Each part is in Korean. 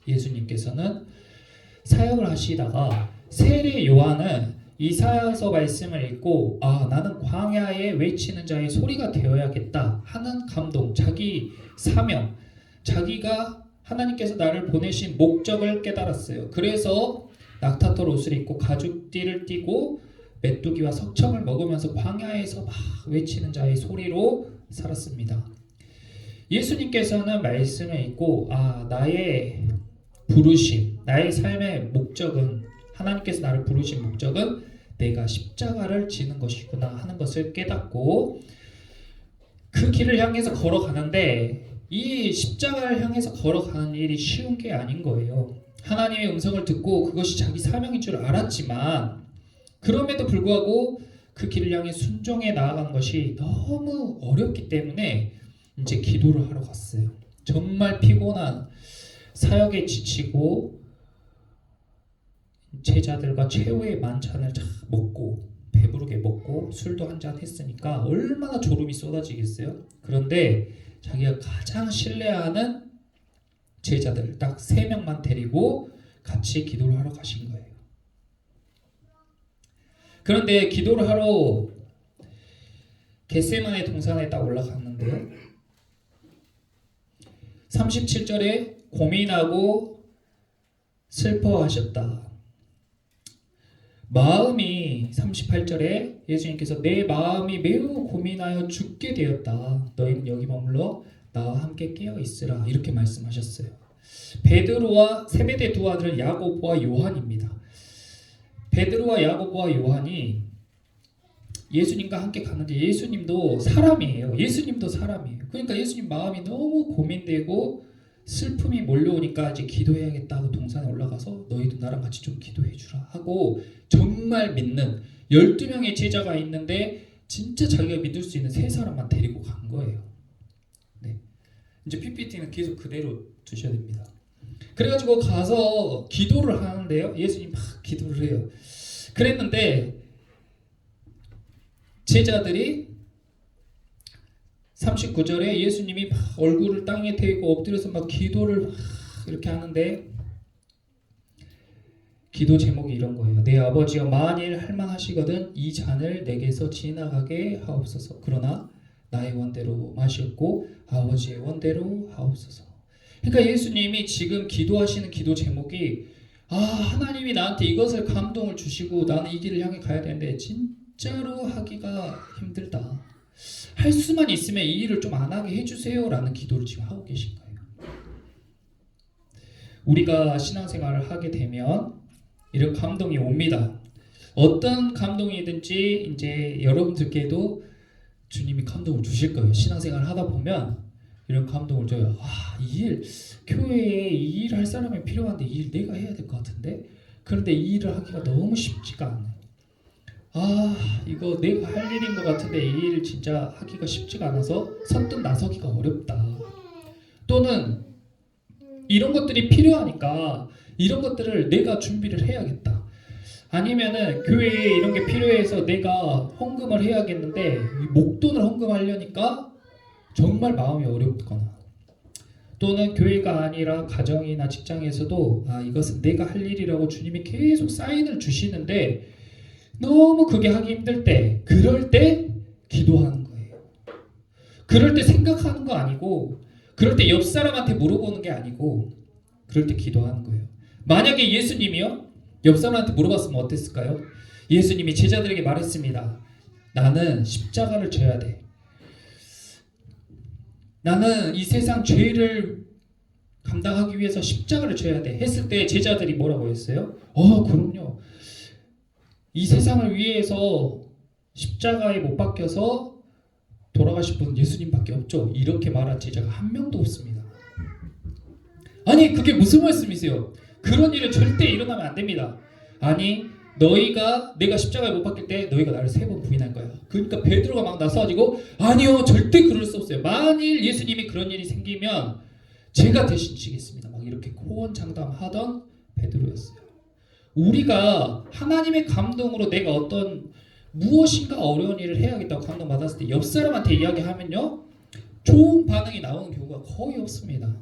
예수님께서는 사역을 하시다가 세례 요한은 이사야서 말씀을 읽고 나는 광야에 외치는 자의 소리가 되어야겠다 하는 감동, 자기 사명, 자기가 하나님께서 나를 보내신 목적을 깨달았어요. 그래서 낙타털 옷을 입고 가죽띠를 띠고 메뚜기와 석청을 먹으면서 광야에서 막 외치는 자의 소리로 살았습니다. 예수님께서는 말씀을 읽고 나의 부르심, 나의 삶의 목적은, 하나님께서 나를 부르신 목적은 내가 십자가를 지는 것이구나 하는 것을 깨닫고 그 길을 향해서 걸어가는데, 이 십자가를 향해서 걸어가는 일이 쉬운 게 아닌 거예요. 하나님의 음성을 듣고 그것이 자기 사명인 줄 알았지만 그럼에도 불구하고 그 길을 향해 순종해 나아간 것이 너무 어렵기 때문에 이제 기도를 하러 갔어요. 정말 피곤한, 사역에 지치고 제자들과 최후의 만찬을 먹고 배부르게 먹고 술도 한잔 했으니까 얼마나 졸음이 쏟아지겠어요. 그런데 자기가 가장 신뢰하는 제자들 딱 3명만 데리고 같이 기도를 하러 가신 거예요. 그런데 기도를 하러 겟세마네 동산에 딱 올라갔는데요, 37절에 고민하고 슬퍼하셨다. 마음이 38절에 예수님께서 내 마음이 매우 고민하여 죽게 되었다. 너희는 여기 머물러 나와 함께 깨어 있으라. 이렇게 말씀하셨어요. 베드로와 세베대 두 아들 야고보와 요한입니다. 베드로와 야고보와 요한이 예수님과 함께 가는데 예수님도 사람이에요. 그러니까 예수님 마음이 너무 고민되고 슬픔이 몰려오니까 이제 기도해야겠다고 동산에 올라가서 너희도 나랑 같이 좀 기도해 주라 하고, 정말 믿는 12명의 제자가 있는데 진짜 자기가 믿을 수 있는 3사람만 데리고 간 거예요. 네. 이제 PPT는 계속 그대로 두셔야 됩니다. 그래가지고 가서 기도를 하는데요, 예수님 막 기도를 해요. 그랬는데 제자들이 39절에 예수님이 막 얼굴을 땅에 대고 엎드려서 막 기도를 막 이렇게 하는데, 기도 제목이 이런 거예요. 내 아버지여, 만일 할만하시거든 이 잔을 내게서 지나가게 하옵소서. 그러나 나의 원대로 마시옵고 아버지의 원대로 하옵소서. 그러니까 예수님이 지금 기도하시는 기도 제목이, 하나님이 나한테 이것을 감동을 주시고 나는 이 길을 향해 가야 되는데 진짜로 하기가 힘들다. 할 수만 있으면 이 일을 좀 안 하게 해주세요 라는 기도를 지금 하고 계신 거예요. 우리가 신앙생활을 하게 되면 이런 감동이 옵니다. 어떤 감동이든지 이제 여러분들께도 주님이 감동을 주실 거예요. 신앙생활을 하다 보면 이런 감동을 줘요. 이 일, 교회에 이 일 할 사람이 필요한데 이 일 내가 해야 될 것 같은데, 그런데 이 일을 하기가 너무 쉽지가 않아요. 이거 내가 할 일인 것 같은데 이 일 진짜 하기가 쉽지가 않아서 선뜻 나서기가 어렵다. 또는 이런 것들이 필요하니까 이런 것들을 내가 준비를 해야겠다. 아니면은 교회에 이런 게 필요해서 내가 헌금을 해야겠는데 목돈을 헌금하려니까 정말 마음이 어렵거나, 또는 교회가 아니라 가정이나 직장에서도 이것은 내가 할 일이라고 주님이 계속 사인을 주시는데 너무 그게 하기 힘들 때, 그럴 때 기도하는 거예요. 그럴 때 생각하는 거 아니고, 그럴 때 옆 사람한테 물어보는 게 아니고, 그럴 때 기도하는 거예요. 만약에 예수님이요, 옆 사람한테 물어봤으면 어땠을까요? 예수님이 제자들에게 말했습니다. 나는 십자가를 져야 돼. 나는 이 세상 죄를 감당하기 위해서 십자가를 져야 돼 했을 때 제자들이 뭐라고 했어요? 그럼요. 이 세상을 위해서 십자가에 못 박혀서 돌아가실 분은 예수님밖에 없죠. 이렇게 말한 제자가 한 명도 없습니다. 아니, 그게 무슨 말씀이세요? 그런 일은 절대 일어나면 안 됩니다. 아니, 내가 십자가에 못 박힐 때 너희가 나를 3번 부인할 거야. 그러니까 베드로가 막 나서가지고 아니요, 절대 그럴 수 없어요. 만일 예수님이 그런 일이 생기면 제가 대신 지겠습니다. 막 이렇게 호언장담하던 베드로였어요. 우리가 하나님의 감동으로 내가 어떤 무엇인가 어려운 일을 해야겠다고 감동받았을 때 옆 사람한테 이야기하면요, 좋은 반응이 나오는 경우가 거의 없습니다.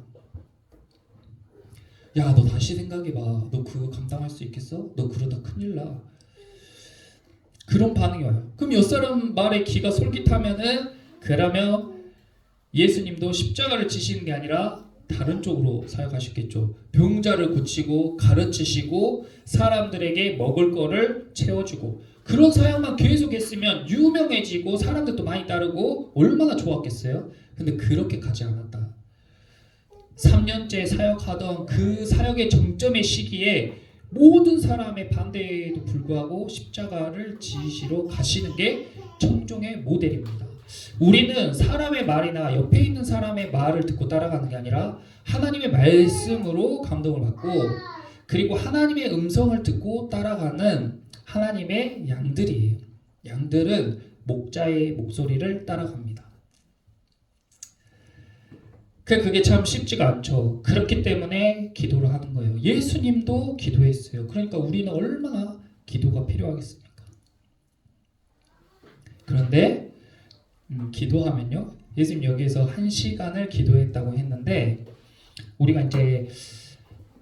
야, 너 다시 생각해봐. 너 그거 감당할 수 있겠어? 너 그러다 큰일 나. 그런 반응이 와요. 그럼 옆 사람 말에 귀가 솔깃하면은 그러면 예수님도 십자가를 지시는 게 아니라 다른 쪽으로 사역하셨겠죠. 병자를 고치고 가르치시고 사람들에게 먹을 거를 채워주고 그런 사역만 계속했으면 유명해지고 사람들도 많이 따르고 얼마나 좋았겠어요. 근데 그렇게 가지 않았다. 3년째 사역하던 그 사역의 정점의 시기에 모든 사람의 반대에도 불구하고 십자가를 지시러 가시는 게 청종의 모델입니다. 우리는 사람의 말이나 옆에 있는 사람의 말을 듣고 따라가는 게 아니라 하나님의 말씀으로 감동을 받고 그리고 하나님의 음성을 듣고 따라가는 하나님의 양들이에요. 양들은 목자의 목소리를 따라갑니다. 그게 참 쉽지가 않죠. 그렇기 때문에 기도를 하는 거예요. 예수님도 기도했어요. 그러니까 우리는 얼마나 기도가 필요하겠습니까? 그런데 기도하면요. 예수님 여기에서 1시간을 기도했다고 했는데 우리가 이제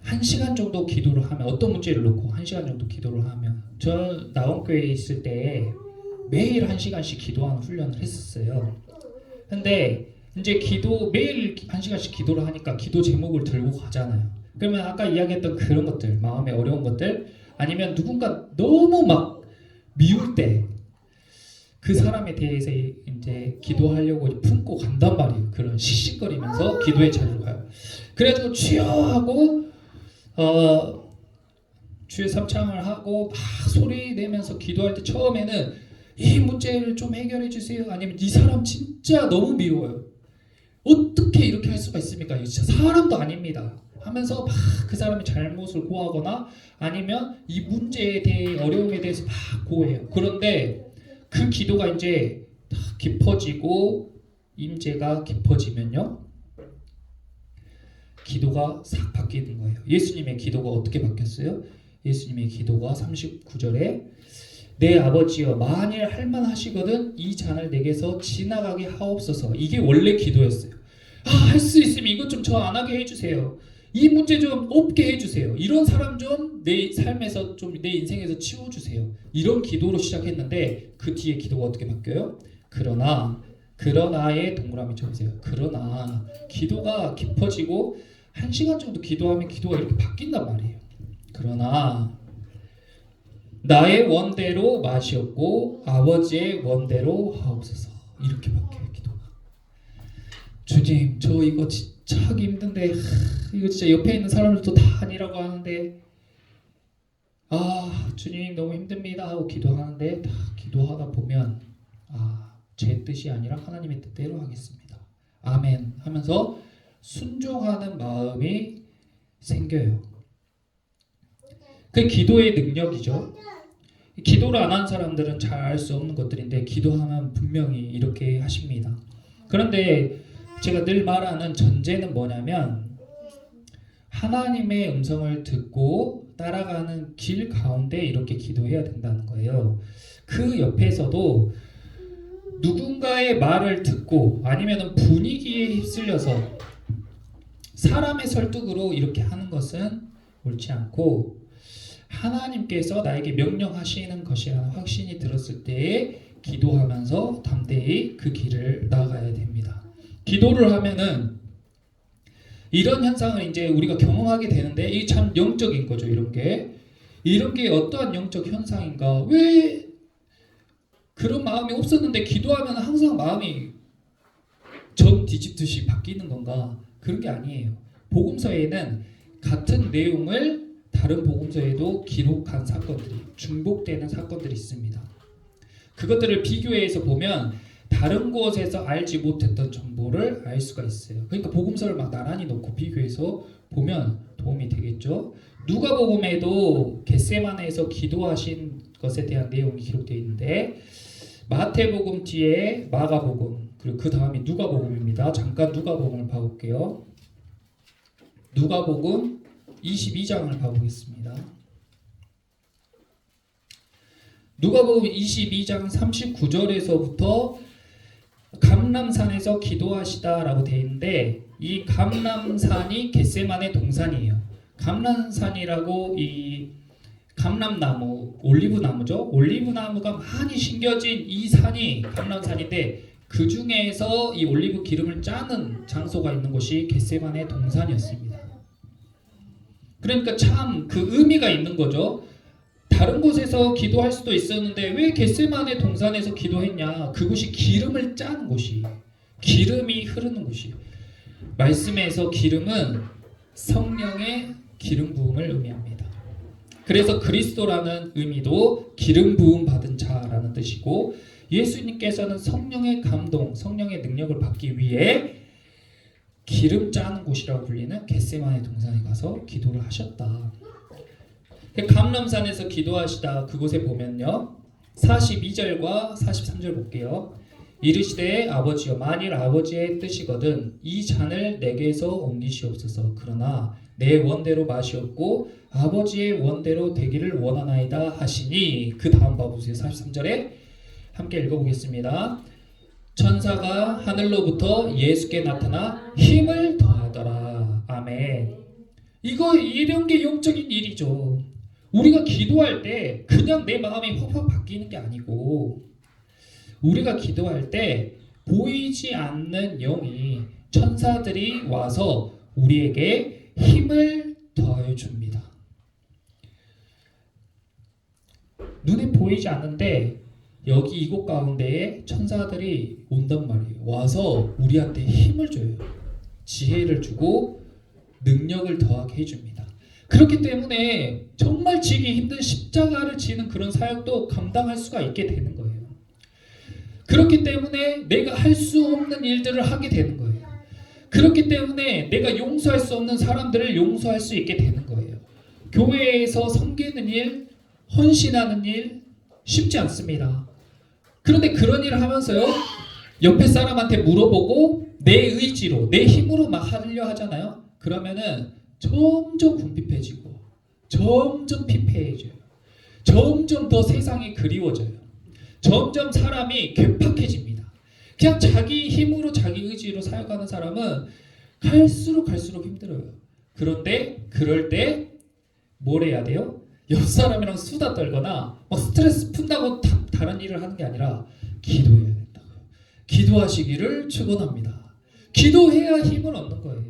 1시간 정도 기도를 하면 어떤 문제를 놓고 1시간 정도 기도를 하면 저 나원교회에 있을 때 매일 1시간씩 기도하는 훈련을 했었어요. 근데 이제 기도 매일 1시간씩 기도를 하니까 기도 제목을 들고 가잖아요. 그러면 아까 이야기했던 그런 것들, 마음에 어려운 것들 아니면 누군가 너무 막 미울 때 그 사람에 대해서 이제 기도하려고 품고 간단 말이에요. 그런 씩씩거리면서 기도의 자리로 가요. 그래가지고 주여 하고 주의 삼창을 하고 막 소리 내면서 기도할 때 처음에는 이 문제를 좀 해결해 주세요. 아니면 이 사람 진짜 너무 미워요. 어떻게 이렇게 할 수가 있습니까? 이거 진짜 사람도 아닙니다. 하면서 막 그 사람의 잘못을 고하거나 아니면 이 문제에 대해 어려움에 대해서 막 고해요. 그런데 그 기도가 이제 깊어지고 임재가 깊어지면요. 기도가 싹 바뀌는 거예요. 예수님의 기도가 어떻게 바뀌었어요? 예수님의 기도가 39절에 내 아버지여 만일 할만하시거든 이 잔을 내게서 지나가게 하옵소서. 이게 원래 기도였어요. 할 수 있으면 이것 좀 저 안 하게 해주세요. 이 문제 좀 없게 해주세요. 이런 사람 좀 내 삶에서 좀 내 인생에서 치워주세요. 이런 기도로 시작했는데 그 뒤에 기도가 어떻게 바뀌어요? 그러나의 동그라미 쳐보세요. 그러나 기도가 깊어지고 1시간 정도 기도하면 기도가 이렇게 바뀐단 말이에요. 그러나 나의 원대로 마시옵고 아버지의 원대로 하옵소서. 이렇게 바뀌어요. 기도가. 주님 저 이거 진짜 하기 힘든데 이거 진짜 옆에 있는 사람들도 다 아니라고 하는데 주님 너무 힘듭니다 하고 기도하는데 다 기도하다 보면 제 뜻이 아니라 하나님의 뜻대로 하겠습니다. 아멘 하면서 순종하는 마음이 생겨요. 그 기도의 능력이죠. 기도를 안 한 사람들은 잘 알 수 없는 것들인데 기도하면 분명히 이렇게 하십니다. 그런데 제가 늘 말하는 전제는 뭐냐면 하나님의 음성을 듣고 따라가는 길 가운데 이렇게 기도해야 된다는 거예요. 그 옆에서도 누군가의 말을 듣고 아니면 분위기에 휩쓸려서 사람의 설득으로 이렇게 하는 것은 옳지 않고 하나님께서 나에게 명령하시는 것이라는 확신이 들었을 때에 기도하면서 담대히 그 길을 나아가야 됩니다. 기도를 하면은 이런 현상을 이제 우리가 경험하게 되는데 이게 참 영적인 거죠. 이런 게 어떠한 영적 현상인가? 왜 그런 마음이 없었는데 기도하면 항상 마음이 전 뒤집듯이 바뀌는 건가? 그런 게 아니에요. 복음서에는 같은 내용을 다른 복음서에도 기록한 사건들이 중복되는 사건들이 있습니다. 그것들을 비교해서 보면 다른 곳에서 알지 못했던 정보를 알 수가 있어요. 그러니까 복음서를 막 나란히 놓고 비교해서 보면 도움이 되겠죠. 누가복음에도 겟세마네에서 기도하신 것에 대한 내용이 기록되어 있는데 마태복음 뒤에 마가복음 그리고 그 다음이 누가복음입니다. 잠깐 누가복음을 봐볼게요. 누가복음 22장을 봐보겠습니다. 누가복음 22장 39절에서부터 감람산에서 기도하시다라고 되어 있는데 이 감람산이 겟세마네 동산이에요. 감람산이라고 이 감람나무, 올리브나무죠. 올리브나무가 많이 심겨진 이 산이 감람산인데 그 중에서 이 올리브 기름을 짜는 장소가 있는 곳이 겟세마네 동산이었습니다. 그러니까 참 그 의미가 있는 거죠. 다른 곳에서 기도할 수도 있었는데 왜 겟세마네 동산에서 기도했냐? 그곳이 기름을 짜는 곳이, 기름이 흐르는 곳이. 말씀에서 기름은 성령의 기름 부음을 의미합니다. 그래서 그리스도라는 의미도 기름 부음 받은 자라는 뜻이고, 예수님께서는 성령의 감동, 성령의 능력을 받기 위해 기름 짜는 곳이라고 불리는 겟세마네 동산에 가서 기도를 하셨다. 감람산에서 기도하시다 그곳에 보면요, 42절과 43절 볼게요. 이르시되 아버지여, 만일 아버지의 뜻이거든 이 잔을 내게서 옮기시옵소서. 그러나 내 원대로 마시옵고 아버지의 원대로 되기를 원하나이다 하시니. 그 다음 봐보세요. 43절에 함께 읽어보겠습니다. 천사가 하늘로부터 예수께 나타나 힘을 더하더라. 아멘. 이런 게 영적인 일이죠. 우리가 기도할 때 그냥 내 마음이 확확 바뀌는 게 아니고, 우리가 기도할 때 보이지 않는 영이, 천사들이 와서 우리에게 힘을 더해 줍니다. 눈에 보이지 않는데 여기 이곳 가운데에 천사들이 온단 말이에요. 와서 우리한테 힘을 줘요. 지혜를 주고 능력을 더하게 해줍니다. 그렇기 때문에 정말 지기 힘든 십자가를 지는 그런 사역도 감당할 수가 있게 되는 거예요. 그렇기 때문에 내가 할 수 없는 일들을 하게 되는 거예요. 그렇기 때문에 내가 용서할 수 없는 사람들을 용서할 수 있게 되는 거예요. 교회에서 섬기는 일, 헌신하는 일 쉽지 않습니다. 그런데 그런 일을 하면서요, 옆에 사람한테 물어보고 내 의지로, 내 힘으로 막 하려 하잖아요. 그러면은 점점 궁핍해지고 점점 피폐해져요. 점점 더 세상이 그리워져요. 점점 사람이 괴팍해집니다. 그냥 자기 힘으로 자기 의지로 살아가는 사람은 갈수록 힘들어요. 그런데 그럴 때 뭘 해야 돼요? 옆 사람이랑 수다 떨거나 막 스트레스 푼다고 다른 일을 하는 게 아니라 기도해야 된다고요. 기도하시기를 축원합니다. 기도해야 힘을 얻는 거예요.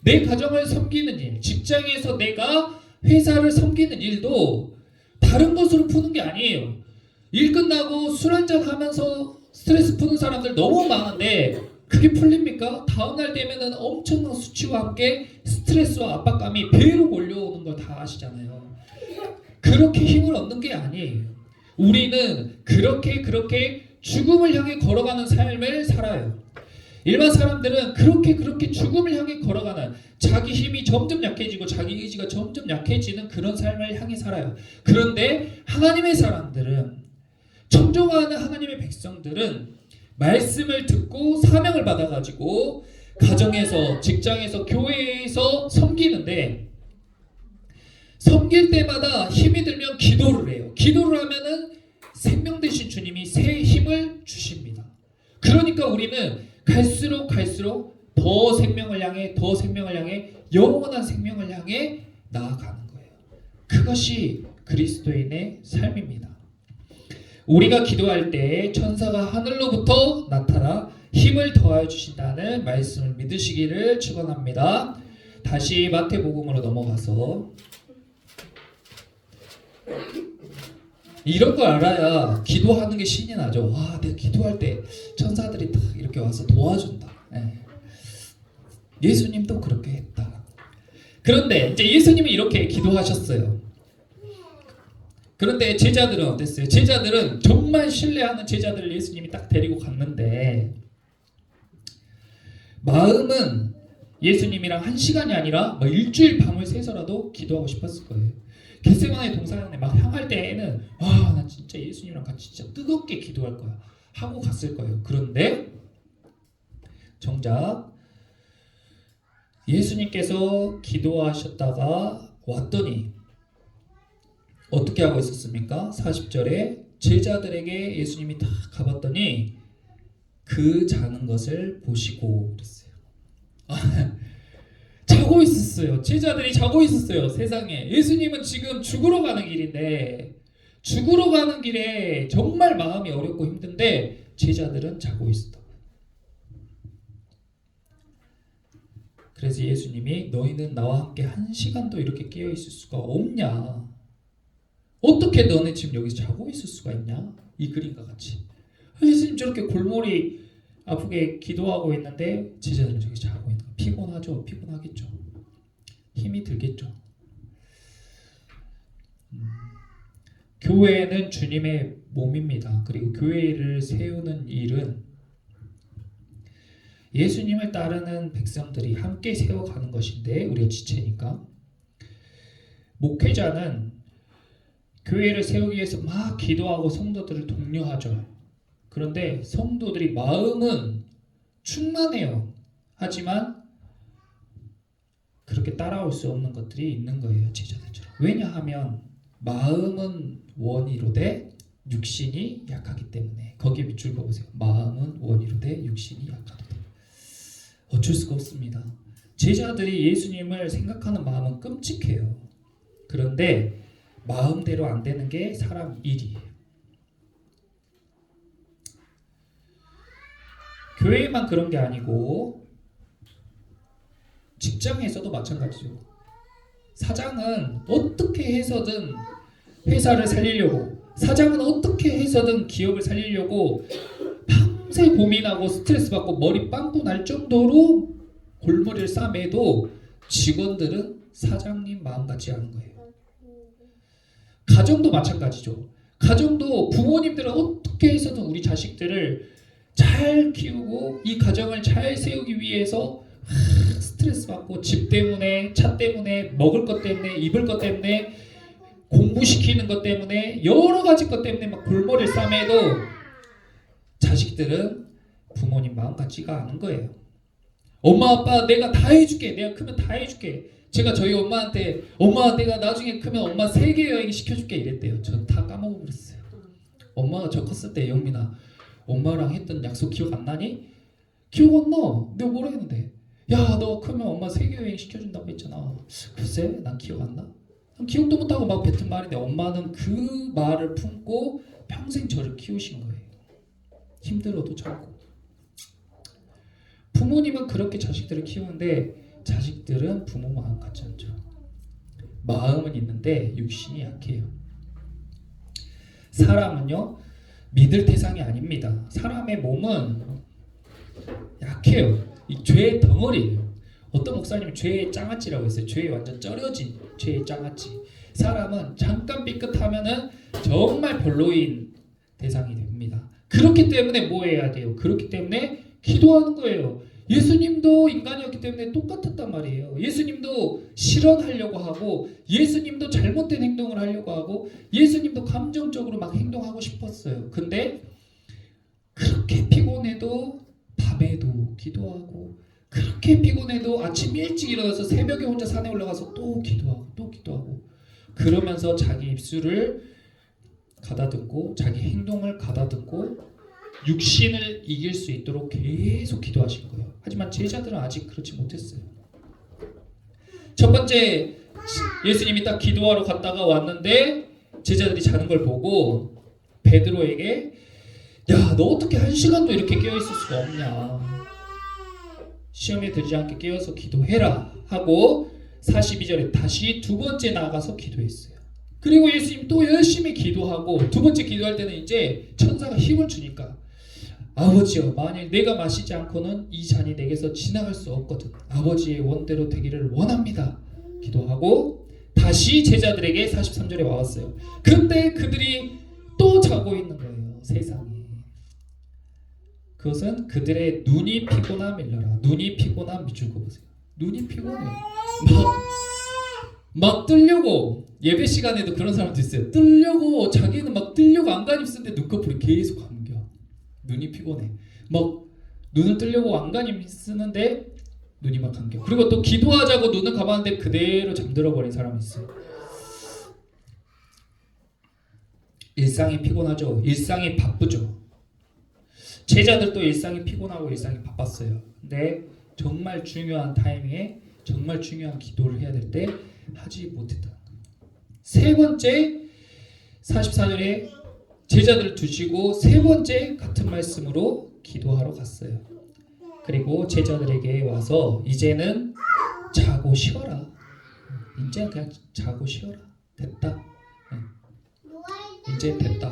내 가정을 섬기는 일, 직장에서 내가 회사를 섬기는 일도 다른 것으로 푸는 게 아니에요. 일 끝나고 술 한잔 하면서 스트레스 푸는 사람들 너무 많은데 그게 풀립니까? 다음날 되면은 엄청난 수치와 함께 스트레스와 압박감이 배로 몰려오는 걸 다 아시잖아요. 그렇게 힘을 얻는 게 아니에요. 우리는 그렇게 죽음을 향해 걸어가는 삶을 살아요. 일반 사람들은 그렇게 죽음을 향해 걸어가는, 자기 힘이 점점 약해지고 자기 의지가 점점 약해지는 그런 삶을 향해 살아요. 그런데 하나님의 사람들은, 청종하는 하나님의 백성들은 말씀을 듣고 사명을 받아가지고 가정에서, 직장에서, 교회에서 섬기는데, 섬길 때마다 힘이 들면 기도를 해요. 기도를 하면은 생명 되신 주님이 새 힘을 주십니다. 그러니까 우리는 갈수록 더 생명을 향해 영원한 생명을 향해 나아가는 거예요. 그것이 그리스도인의 삶입니다. 우리가 기도할 때 천사가 하늘로부터 나타나 힘을 더하여 주신다는 말씀을 믿으시기를 축원합니다. 다시 마태복음으로 넘어가서, 이런 걸 알아야 기도하는 게 신이 나죠. 와, 내가 기도할 때 천사들이 딱 이렇게 와서 도와준다. 예수님도 그렇게 했다. 그런데 이제 예수님이 이렇게 기도하셨어요. 그런데 제자들은 어땠어요? 제자들은 정말 신뢰하는 제자들을 예수님이 딱 데리고 갔는데, 마음은 예수님이랑 1시간이 아니라 일주일 밤을 새서라도 기도하고 싶었을 거예요. 겟세마네 동산에 막 향할 때에는 나 진짜 예수님이랑 같이 진짜 뜨겁게 기도할 거야 하고 갔을 거예요. 그런데 정작 예수님께서 기도하셨다가 왔더니 어떻게 하고 있었습니까? 40절에 제자들에게 예수님이 다 가봤더니 그 자는 것을 보시고 그랬어요. 자, 자고 있었어요. 제자들이 자고 있었어요. 세상에. 예수님은 지금 죽으러 가는 길인데, 죽으러 가는 길에 정말 마음이 어렵고 힘든데 제자들은 자고 있었다. 그래서 예수님이 너희는 나와 함께 한 시간도 이렇게 깨어 있을 수가 없냐? 어떻게 너네 지금 여기서 자고 있을 수가 있냐? 이 그림과 같이. 예수님 저렇게 골머리 아프게 기도하고 있는데 제자들은 저기 자고 있는 거예요. 피곤하죠? 피곤하겠죠. 힘이 들겠죠. 교회는 주님의 몸입니다. 그리고 교회를 세우는 일은 예수님을 따르는 백성들이 함께 세워가는 것인데 우리가 지체니까 목회자는 교회를 세우기 위해서 막 기도하고 성도들을 독려하죠. 그런데 성도들이 마음은 충만해요. 하지만 그렇게 따라올 수 없는 것들이 있는 거예요. 제자들처럼. 왜냐하면 마음은 원이로되 육신이 약하기 때문에. 거기에 밑줄 그어보세요. 마음은 원이로되 육신이 약하다. 어쩔 수가 없습니다. 제자들이 예수님을 생각하는 마음은 끔찍해요. 그런데 마음대로 안 되는 게 사람 일이에요. 교회만 그런 게 아니고 직장에서도 마찬가지죠. 사장은 어떻게 해서든 회사를 살리려고, 사장은 어떻게 해서든 기업을 살리려고 밤새 고민하고 스트레스 받고 머리 빵꾸 날 정도로 골머리를 싸매도 직원들은 사장님 마음 같지 않은 거예요. 가정도 마찬가지죠. 가정도 부모님들은 어떻게 해서든 우리 자식들을 잘 키우고 이 가정을 잘 세우기 위해서 스트레스 받고 집 때문에, 차 때문에, 먹을 것 때문에, 입을 것 때문에, 공부시키는 것 때문에, 여러 가지 것 때문에 막 골머리를 싸매도 자식들은 부모님 마음 같지가 않은 거예요. 엄마 아빠 내가 다 해줄게. 내가 크면 다 해줄게. 제가 저희 엄마한테 엄마 내가 나중에 크면 엄마 세계 여행 시켜줄게 이랬대요. 전 다 까먹어버렸어요. 엄마가 저 컸을 때 영민아 엄마랑 했던 약속 기억 안 나니? 기억 안 나. 내가 뭐라 했는데 야 너 크면 엄마 세계 여행 시켜준다고 했잖아. 글쎄 난 기억 안 나. 기억도 못하고 막 뱉은 말인데 엄마는 그 말을 품고 평생 저를 키우신 거예요. 힘들어도 참고. 부모님은 그렇게 자식들을 키우는데 자식들은 부모 마음 같지 않죠. 마음은 있는데 육신이 약해요. 사람은요 믿을 대상이 아닙니다. 사람의 몸은 약해요. 이 죄의 덩어리예요. 어떤 목사님이 죄의 장아찌라고 했어요. 죄에 완전 쩔어진 죄의 장아찌. 사람은 잠깐 삐끗하면은 정말 별로인 대상이 됩니다. 그렇기 때문에 뭐 해야 돼요? 그렇기 때문에 기도하는 거예요. 예수님도 인간이었기 때문에 똑같았단 말이에요. 예수님도 실현하려고 하고 예수님도 잘못된 행동을 하려고 하고 예수님도 감정적으로 막 행동하고 싶었어요. 근데 그렇게 피곤해도 밤에도 기도하고 그렇게 피곤해도 아침 일찍 일어나서 새벽에 혼자 산에 올라가서 또 기도하고 또 기도하고 그러면서 자기 입술을 가다듬고 자기 행동을 가다듬고 육신을 이길 수 있도록 계속 기도하신 거예요. 하지만 제자들은 아직 그렇지 못했어요. 첫 번째 예수님이 딱 기도하러 갔다가 왔는데 제자들이 자는 걸 보고 베드로에게 야, 너 어떻게 한 시간도 이렇게 깨어있을 수가 없냐. 시험에 들지 않게 깨어서 기도해라 하고 42절에 다시 두 번째 나가서 기도했어요. 그리고 예수님 또 열심히 기도하고 두 번째 기도할 때는 이제 천사가 힘을 주니까 아버지여 만일 내가 마시지 않고는 이 잔이 내게서 지나갈 수 없거든. 아버지의 원대로 되기를 원합니다. 기도하고 다시 제자들에게 43절에 와왔어요. 그때 그들이 또 자고 있는 거예요. 세상에. 그것은 그들의 눈이 피곤함이라. 눈이 피곤함 밑줄 그어보세요. 눈이 피곤해. 막 뜨려고 예배 시간에도 그런 사람도 있어요. 뜨려고 자기는 막 뜨려고 안간 입쓰는데 눈꺼풀이 계속 감겨. 눈이 피곤해. 막 눈을 뜨려고 안간 입쓰는데 눈이 막 감겨. 그리고 또 기도하자고 눈을 감았는데 그대로 잠들어 버린 사람이 있어요. 일상이 피곤하죠. 일상이 바쁘죠. 제자들도 일상이 피곤하고 일상이 바빴어요. 근데 정말 중요한 타이밍에 정말 중요한 기도를 해야 될 때 하지 못했다. 세 번째 44절에 제자들을 두시고 세 번째 같은 말씀으로 기도하러 갔어요. 그리고 제자들에게 와서 이제는 자고 쉬어라. 이제 그냥 자고 쉬어라. 됐다. 이제 됐다.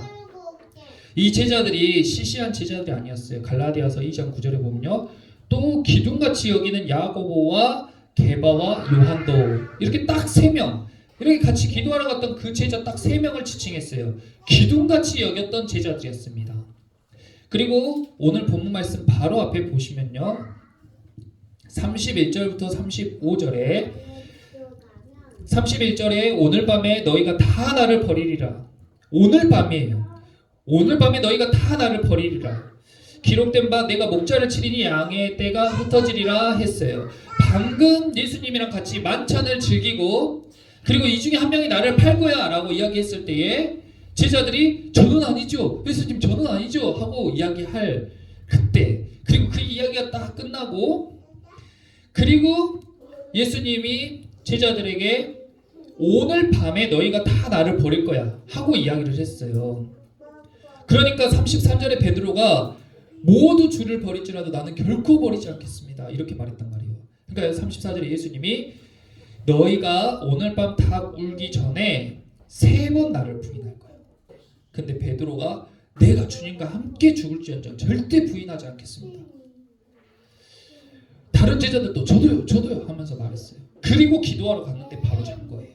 이 제자들이 시시한 제자들이 아니었어요. 갈라디아서 2장 9절에 보면요. 또 기둥같이 여기는 야고보와 게바와 요한도 이렇게 딱 3명 이렇게 같이 기도하러 갔던 그 제자 딱 3명을 지칭했어요. 기둥같이 여겼던 제자들이었습니다. 그리고 오늘 본문 말씀 바로 앞에 보시면요. 31절부터 31절에 오늘 밤에 너희가 다 나를 버리리라. 오늘 밤이에요. 오늘 밤에 너희가 다 나를 버리리라. 기록된 바 내가 목자를 치리니 양의 떼가 흩어지리라 했어요. 방금 예수님이랑 같이 만찬을 즐기고 그리고 이 중에 한 명이 나를 팔 거야 라고 이야기했을 때에 제자들이 저는 아니죠. 예수님 저는 아니죠 하고 이야기할 그때 그리고 그 이야기가 딱 끝나고 그리고 예수님이 제자들에게 오늘 밤에 너희가 다 나를 버릴 거야 하고 이야기를 했어요. 그러니까 33절에 베드로가 모두 주를 버릴지라도 나는 결코 버리지 않겠습니다 이렇게 말했단 말이에요. 그러니까 34절에 예수님이 너희가 오늘 밤 닭 울기 전에 3번 나를 부인할 거야. 근데 베드로가 내가 주님과 함께 죽을지언정 절대 부인하지 않겠습니다. 다른 제자들도 저도요 하면서 말했어요. 그리고 기도하러 갔는데 바로 잔 거예요.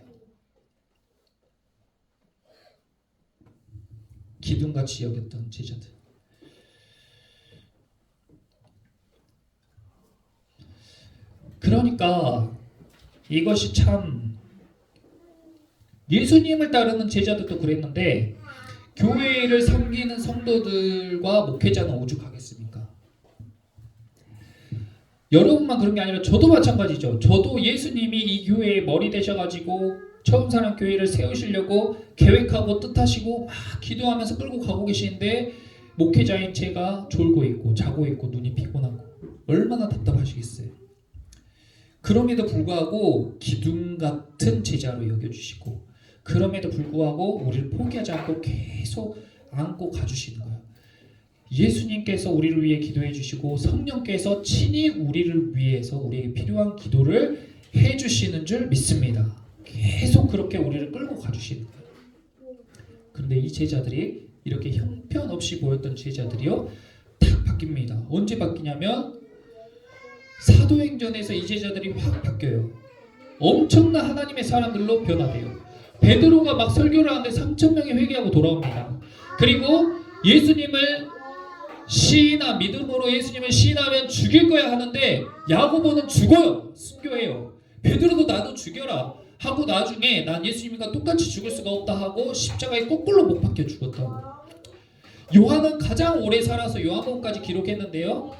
기둥같이 여겼던 제자들. 그러니까 이것이 참 예수님을 따르는 제자들도 그랬는데 교회를 섬기는 성도들과 목회자는 오죽하겠습니까? 여러분만 그런 게 아니라 저도 마찬가지죠. 저도 예수님이 이 교회의 머리 되셔가지고 처음 사는 교회를 세우시려고 계획하고 뜻하시고 막 기도하면서 끌고 가고 계시는데 목회자인 제가 졸고 있고 자고 있고 눈이 피곤하고 얼마나 답답하시겠어요. 그럼에도 불구하고 기둥 같은 제자로 여겨주시고 그럼에도 불구하고 우리를 포기하지 않고 계속 안고 가주시는 거예요. 예수님께서 우리를 위해 기도해 주시고 성령께서 친히 우리를 위해서 우리에게 필요한 기도를 해주시는 줄 믿습니다. 계속 그렇게 우리를 끌고 가주시는 거예요. 그런데 이 제자들이 이렇게 형편없이 보였던 제자들이요 딱 바뀝니다. 언제 바뀌냐면 사도행전에서 이 제자들이 확 바뀌어요. 엄청난 하나님의 사람들로 변화돼요. 베드로가 막 설교를 하는데 3,000명이 회개하고 돌아옵니다. 그리고 예수님을 믿음으로 예수님을 시인하면 죽일 거야 하는데 야고보는 죽어요. 순교해요. 베드로도 나도 죽여라 하고 나중에 난 예수님과 똑같이 죽을 수가 없다 하고 십자가에 거꾸로 못 박혀 죽었다고. 요한은 가장 오래 살아서 요한복음까지 기록했는데요.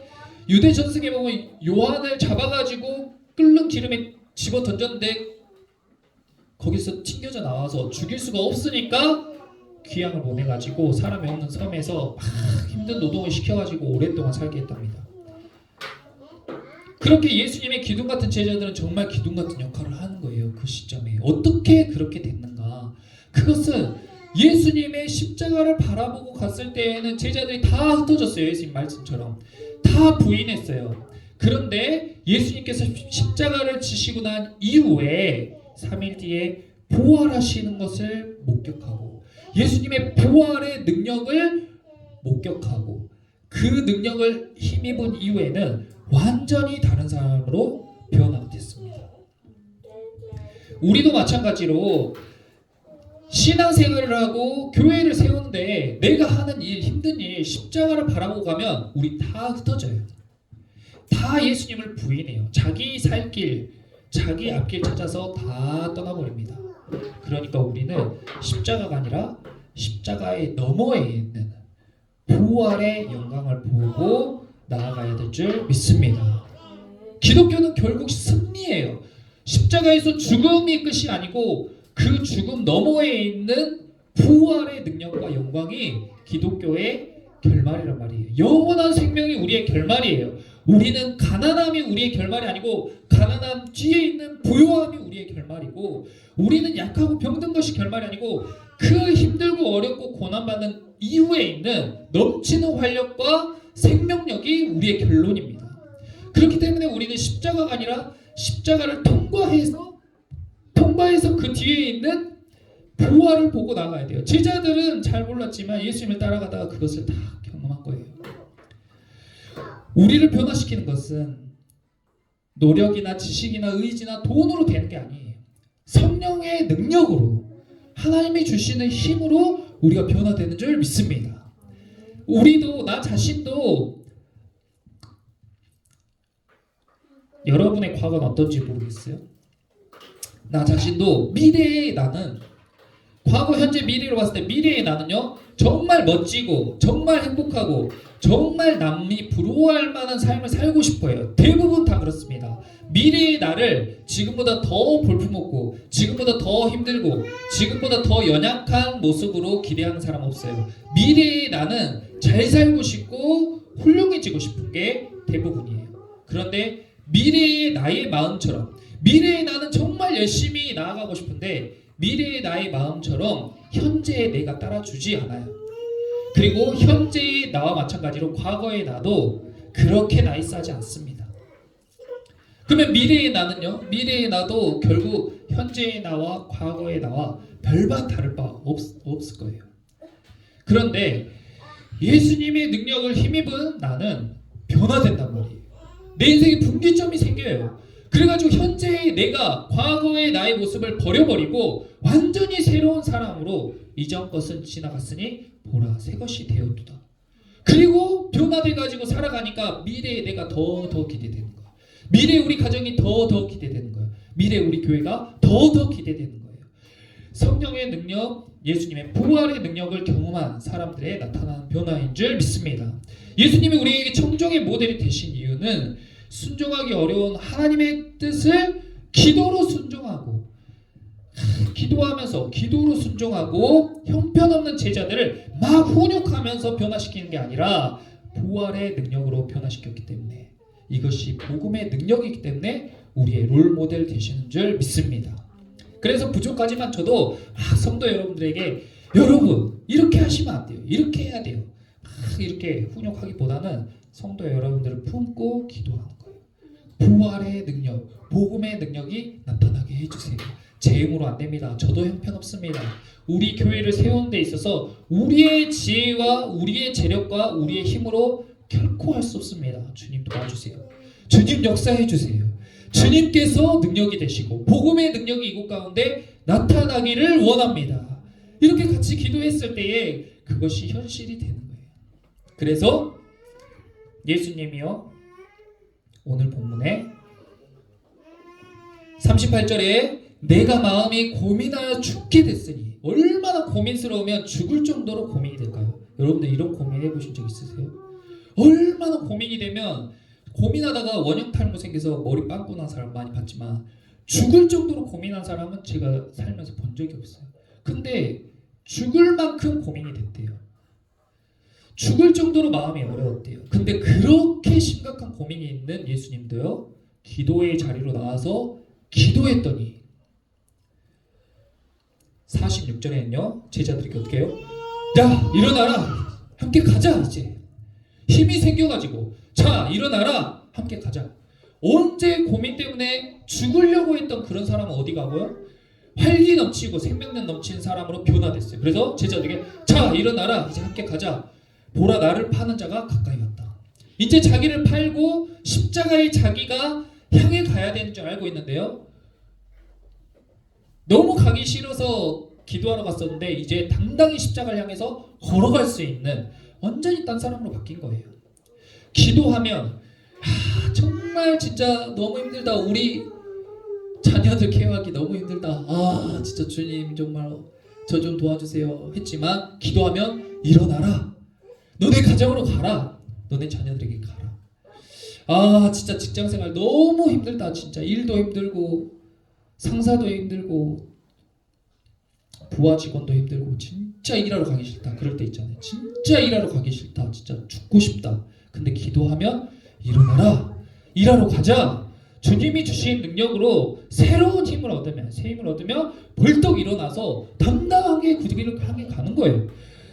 유대 전승에 보면 요한을 잡아가지고 끓는 기름에 집어 던졌는데 거기서 튕겨져 나와서 죽일 수가 없으니까 귀양을 보내가지고 사람이 없는 섬에서 막 힘든 노동을 시켜가지고 오랫동안 살게 했답니다. 그렇게 예수님의 기둥 같은 제자들은 정말 기둥 같은 역할을 하는 거예요. 그 시점에 어떻게 그렇게 됐는가? 그것은 예수님의 십자가를 바라보고 갔을 때에는 제자들이 다 흩어졌어요. 예수님 말씀처럼 다 부인했어요. 그런데 예수님께서 십자가를 지시고 난 이후에 3일 뒤에 부활하시는 것을 목격하고 예수님의 부활의 능력을 목격하고 그 능력을 힘입은 이후에는 완전히 다른 사람으로 변화가 됐습니다. 우리도 마찬가지로 신앙생활을 하고 교회를 세우는데 내가 하는 일, 힘든 일, 십자가를 바라보고 가면 우리 다 흩어져요. 다 예수님을 부인해요. 자기 살 길, 자기 앞길 찾아서 다 떠나버립니다. 그러니까 우리는 십자가가 아니라 십자가의 너머에 있는 부활의 영광을 보고 나아가야 될 줄 믿습니다. 기독교는 결국 승리예요. 십자가에서 죽음이 끝이 아니고 그 죽음 너머에 있는 부활의 능력과 영광이 기독교의 결말이란 말이에요. 영원한 생명이 우리의 결말이에요. 우리는 가난함이 우리의 결말이 아니고 가난함 뒤에 있는 부요함이 우리의 결말이고 우리는 약하고 병든 것이 결말이 아니고 그 힘들고 어렵고 고난받는 이후에 있는 넘치는 활력과 생명력이 우리의 결론입니다. 그렇기 때문에 우리는 십자가가 아니라 십자가를 통과해서 그 뒤에 있는 부활을 보고 나가야 돼요. 제자들은 잘 몰랐지만 예수님을 따라가다가 그것을 다 경험한 거예요. 우리를 변화시키는 것은 노력이나 지식이나 의지나 돈으로 되는 게 아니에요. 성령의 능력으로 하나님이 주시는 힘으로 우리가 변화되는 줄 믿습니다. 우리도 나 자신도 여러분의 과거는 어떤지 모르겠어요. 나 자신도 미래의 나는 과거, 현재, 미래로 봤을 때 미래의 나는요 정말 멋지고 정말 행복하고 정말 남이 부러워할 만한 삶을 살고 싶어요. 대부분 다 그렇습니다. 미래의 나를 지금보다 더 볼품없고 지금보다 더 힘들고 지금보다 더 연약한 모습으로 기대하는 사람 없어요. 미래의 나는 잘 살고 싶고 훌륭해지고 싶은 게 대부분이에요. 그런데 미래의 나의 마음처럼 미래의 나는 정말 열심히 나아가고 싶은데 미래의 나의 마음처럼 현재의 내가 따라주지 않아요. 그리고 현재의 나와 마찬가지로 과거의 나도 그렇게 나이스하지 않습니다. 그러면 미래의 나는요? 미래의 나도 결국 현재의 나와 과거의 나와 별반 다를 바 없을 거예요. 그런데 예수님의 능력을 힘입은 나는 변화된단 말이에요. 내 인생에 분기점이 생겨요. 그래가지고 현재의 내가 과거의 나의 모습을 버려버리고 완전히 새로운 사람으로 이전 것은 지나갔으니 보라 새 것이 되었도다. 그리고 변화돼가지고 살아가니까 미래의 내가 더 기대되는 거야. 미래의 우리 가정이 더 기대되는 거야. 미래의 우리 교회가 더 기대되는 거예요. 성령의 능력, 예수님의 부활의 능력을 경험한 사람들의 나타나는 변화인 줄 믿습니다. 예수님이 우리에게 청정의 모델이 되신 이유는 순종하기 어려운 하나님의 뜻을 기도로 순종하고 기도로 순종하고 형편없는 제자들을 막 훈육하면서 변화시키는 게 아니라 부활의 능력으로 변화시켰기 때문에 이것이 복음의 능력이기 때문에 우리의 롤 모델 되시는 줄 믿습니다. 그래서 부족하지만 저도 성도 여러분들에게 여러분 이렇게 하시면 안 돼요. 이렇게 해야 돼요. 이렇게 훈육하기보다는 성도 여러분들을 품고 기도하는 거예요. 부활의 능력, 복음의 능력이 나타나게 해주세요. 제 힘으로 안 됩니다. 저도 형편없습니다. 우리 교회를 세우는 데 있어서 우리의 지혜와 우리의 재력과 우리의 힘으로 결코 할 수 없습니다. 주님 도와주세요. 주님 역사해 주세요. 주님께서 능력이 되시고 복음의 능력이 이곳 가운데 나타나기를 원합니다. 이렇게 같이 기도했을 때에 그것이 현실이 되는 거예요. 그래서 예수님이요 오늘 본문에 38절에 내가 마음이 고민하여 죽게 됐으니 얼마나 고민스러우면 죽을 정도로 고민이 될까요? 여러분들 이런 고민 해보신 적 있으세요? 얼마나 고민이 되면 고민하다가 원형 탈모 생겨서 머리 빵꾸 난 사람 많이 봤지만 죽을 정도로 고민한 사람은 제가 살면서 본 적이 없어요. 근데 죽을 만큼 고민이 됐대요. 죽을 정도로 마음이 어려웠대요. 근데 그렇게 심각한 고민이 있는 예수님도요 기도의 자리로 나와서 기도했더니 46절에는요 제자들이 어떻게 해요? 야 일어나라 함께 가자. 이제 힘이 생겨가지고 자 일어나라 함께 가자. 언제 고민 때문에 죽으려고 했던 그런 사람은 어디 가고요? 활기 넘치고 생명력 넘치는 사람으로 변화됐어요. 그래서 제자들에게 자 일어나라 이제 함께 가자. 보라 나를 파는 자가 가까이 왔다. 이제 자기를 팔고 십자가에 자기가 향해 가야 되는 줄 알고 있는데요 너무 가기 싫어서 기도하러 갔었는데 이제 당당히 십자가를 향해서 걸어갈 수 있는 완전히 딴 사람으로 바뀐 거예요. 기도하면 정말 진짜 너무 힘들다. 우리 자녀들 케어하기 너무 힘들다. 진짜 주님 정말 저 좀 도와주세요 했지만 기도하면 일어나라. 너네 가정으로 가라. 너네 자녀들에게 가라. 진짜 직장생활 너무 힘들다. 진짜 일도 힘들고 상사도 힘들고 부하 직원도 힘들고 진짜 일하러 가기 싫다. 그럴 때 있잖아요. 진짜 일하러 가기 싫다. 진짜 죽고 싶다. 근데 기도하면 일어나라, 일하러 가자. 주님이 주신 능력으로 새로운 힘을 얻으면, 새 힘을 얻으면 벌떡 일어나서 당당하게 그 길을 향해 가는 거예요.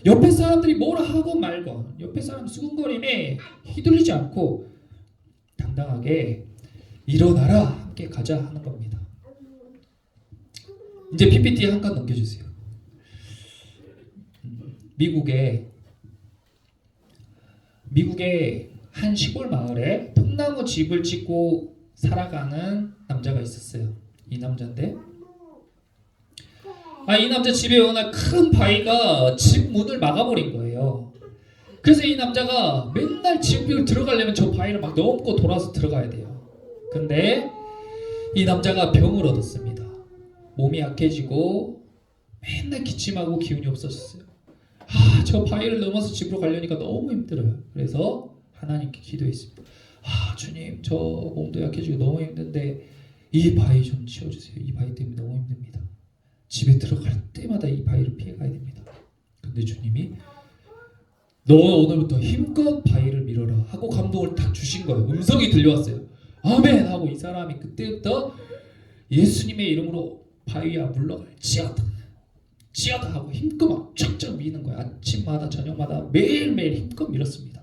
옆에 사람들이 뭐라 하고 말건, 옆에 사람 수근거림에 휘둘리지 않고 당당하게 일어나라, 함께 가자 하는 겁니다. 이제 PPT 한 칸 넘겨주세요. 미국의 한 시골 마을에 통나무 집을 짓고 살아가는 남자가 있었어요. 이 남자인데, 이 남자 집에 워낙 큰 바위가 집 문을 막아버린 거예요. 그래서 이 남자가 맨날 집을 들어가려면 저 바위를 막 넘고 돌아서 들어가야 돼요. 근데 이 남자가 병을 얻었습니다. 몸이 약해지고 맨날 기침하고 기운이 없어졌어요. 저 바위를 넘어서 집으로 가려니까 너무 힘들어요. 그래서 하나님께 기도했습니다. 주님, 저 몸도 약해지고 너무 힘든데 이 바위 좀 치워주세요. 이 바위 때문에 너무 힘듭니다. 집에 들어갈 때마다 이 바위를 피해가야 됩니다. 근데 주님이 너 오늘부터 힘껏 바위를 밀어라 하고 감동을 딱 주신 거예요. 음성이 들려왔어요. 아멘 하고 이 사람이 그때부터 예수님의 이름으로 바위야 물러갈지어다, 지어다 하고 힘껏 막 쫙쫙 미는 거예요. 아침마다 저녁마다 매일매일 힘껏 밀었습니다.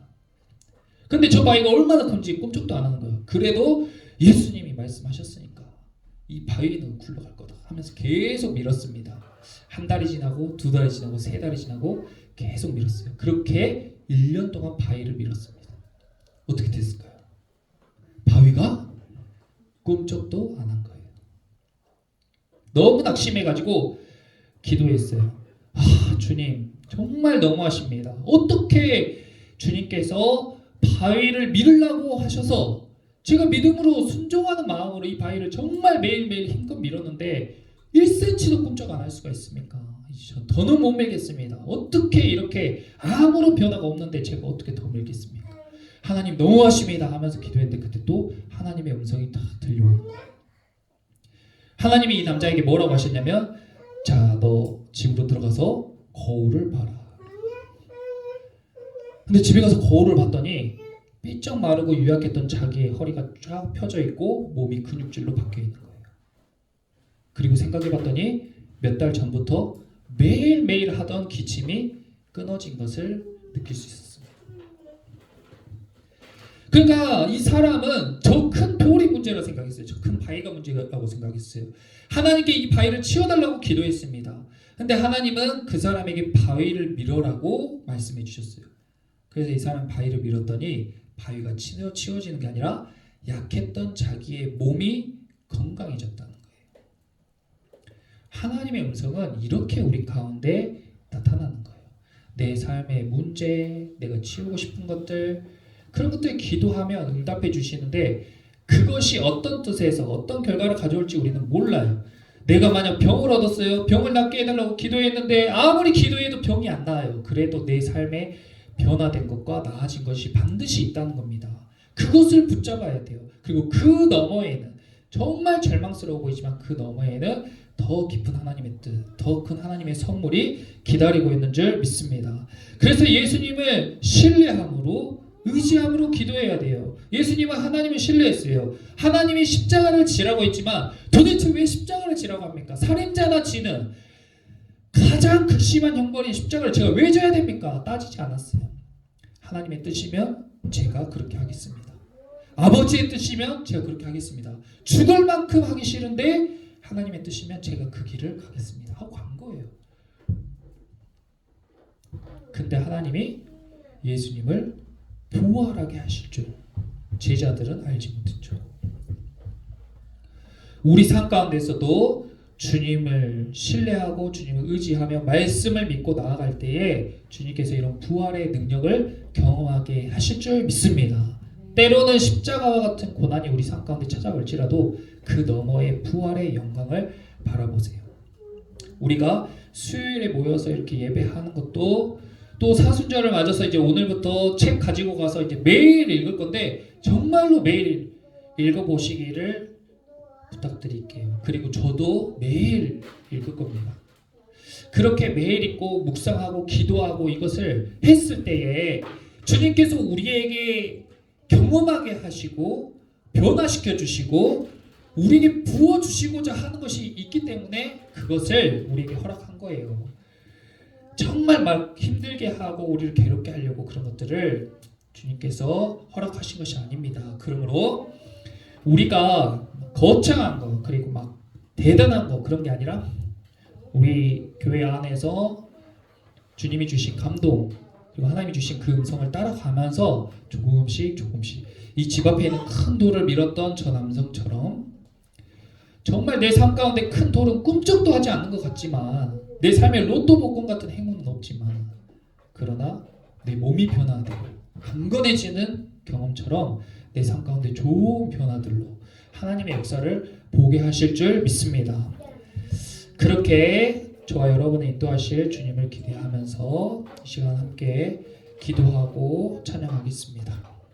근데 저 바위가 얼마나 큰지 꿈쩍도 안 하는 거예요. 그래도 예수님이 말씀하셨으니까 이 바위는 굴러갈 거다 하면서 계속 밀었습니다. 한 달이 지나고 두 달이 지나고 세 달이 지나고 계속 밀었어요. 그렇게 1년 동안 바위를 밀었습니다. 어떻게 됐을까요? 바위가 꿈쩍도 안 한 거예요. 너무 낙심해가지고 기도했어요. 주님, 정말 너무하십니다. 어떻게 주님께서 바위를 밀으려고 하셔서 제가 믿음으로 순종하는 마음으로 이 바위를 정말 매일매일 힘껏 밀었는데 1cm도 꿈쩍 안 할 수가 있습니까? 이제 전 더는 못 밀겠습니다. 어떻게 이렇게 아무런 변화가 없는데 제가 어떻게 더 밀겠습니까? 하나님 너무하십니다 하면서 기도했는데 그때 또 하나님의 음성이 다 들려오는 거예요. 하나님이 이 남자에게 뭐라고 하셨냐면, 자, 너 집으로 들어가서 거울을 봐라. 근데 집에 가서 거울을 봤더니 삐쩍 마르고 유약했던 자기의 허리가 쫙 펴져 있고 몸이 근육질로 바뀌어 있는 거예요. 그리고 생각해봤더니 몇 달 전부터 매일매일 하던 기침이 끊어진 것을 느낄 수 있었습니다. 그러니까 이 사람은 저 큰 돌이 문제라고 생각했어요. 저 큰 바위가 문제라고 생각했어요. 하나님께 이 바위를 치워달라고 기도했습니다. 근데 하나님은 그 사람에게 바위를 밀어라고 말씀해 주셨어요. 그래서 이 사람은 바위를 밀었더니 바위가 치워지는 게 아니라 약했던 자기의 몸이 건강해졌다는 거예요. 하나님의 음성은 이렇게 우리 가운데 나타나는 거예요. 내 삶의 문제, 내가 치우고 싶은 것들, 그런 것들 기도하면 응답해 주시는데 그것이 어떤 뜻에서 어떤 결과를 가져올지 우리는 몰라요. 내가 만약 병을 얻었어요. 병을 낫게 해달라고 기도했는데 아무리 기도해도 병이 안 나아요. 그래도 내 삶에 변화된 것과 나아진 것이 반드시 있다는 겁니다. 그것을 붙잡아야 돼요. 그리고 그 너머에는 정말 절망스러워 보이지만 그 너머에는 더 깊은 하나님의 뜻, 더 큰 하나님의 선물이 기다리고 있는 줄 믿습니다. 그래서 예수님을 신뢰함으로, 의지함으로 기도해야 돼요. 예수님은 하나님을 신뢰했어요. 하나님이 십자가를 지라고 했지만 도대체 왜 십자가를 지라고 합니까? 살인자나 지는 가장 극심한 형벌인 십자가를 제가 왜 져야 됩니까? 따지지 않았어요. 하나님의 뜻이면 제가 그렇게 하겠습니다. 아버지의 뜻이면 제가 그렇게 하겠습니다. 죽을 만큼 하기 싫은데 하나님의 뜻이면 제가 그 길을 가겠습니다 하고 간 거예요. 근데 하나님이 예수님을 부활하게 하실 줄 제자들은 알지 못했죠. 우리 삶 가운데서도 주님을 신뢰하고 주님을 의지하며 말씀을 믿고 나아갈 때에 주님께서 이런 부활의 능력을 경험하게 하실 줄 믿습니다. 때로는 십자가와 같은 고난이 우리 삶 가운데 찾아올지라도 그 너머의 부활의 영광을 바라보세요. 우리가 수요일에 모여서 이렇게 예배하는 것도 또 사순절을 맞아서 이제 오늘부터 책 가지고 가서 이제 매일 읽을 건데 정말로 매일 읽어보시기를 부탁드릴게요. 그리고 저도 매일 읽을 겁니다. 그렇게 매일 읽고 묵상하고 기도하고 이것을 했을 때에 주님께서 우리에게 경험하게 하시고 변화시켜 주시고 우리에게 부어 주시고자 하는 것이 있기 때문에 그것을 우리에게 허락한 거예요. 정말 막 힘들게 하고 우리를 괴롭게 하려고 그런 것들을 주님께서 허락하신 것이 아닙니다. 그러므로 우리가 거창한 거 그리고 막 대단한 거 그런 게 아니라 우리 교회 안에서 주님이 주신 감동 그리고 하나님이 주신 그 음성을 따라가면서 조금씩 이 집 앞에 있는 큰 돌을 밀었던 저 남성처럼 정말 내 삶 가운데 큰 돌은 꿈쩍도 하지 않는 것 같지만 내 삶에 로또 복권 같은 행운은 없지만 그러나 내 몸이 변화되고 강건해지는 경험처럼 내 삶 가운데 좋은 변화들로 하나님의 역사를 보게 하실 줄 믿습니다. 그렇게 저와 여러분을 인도하실 주님을 기대하면서 이 시간 함께 기도하고 찬양하겠습니다.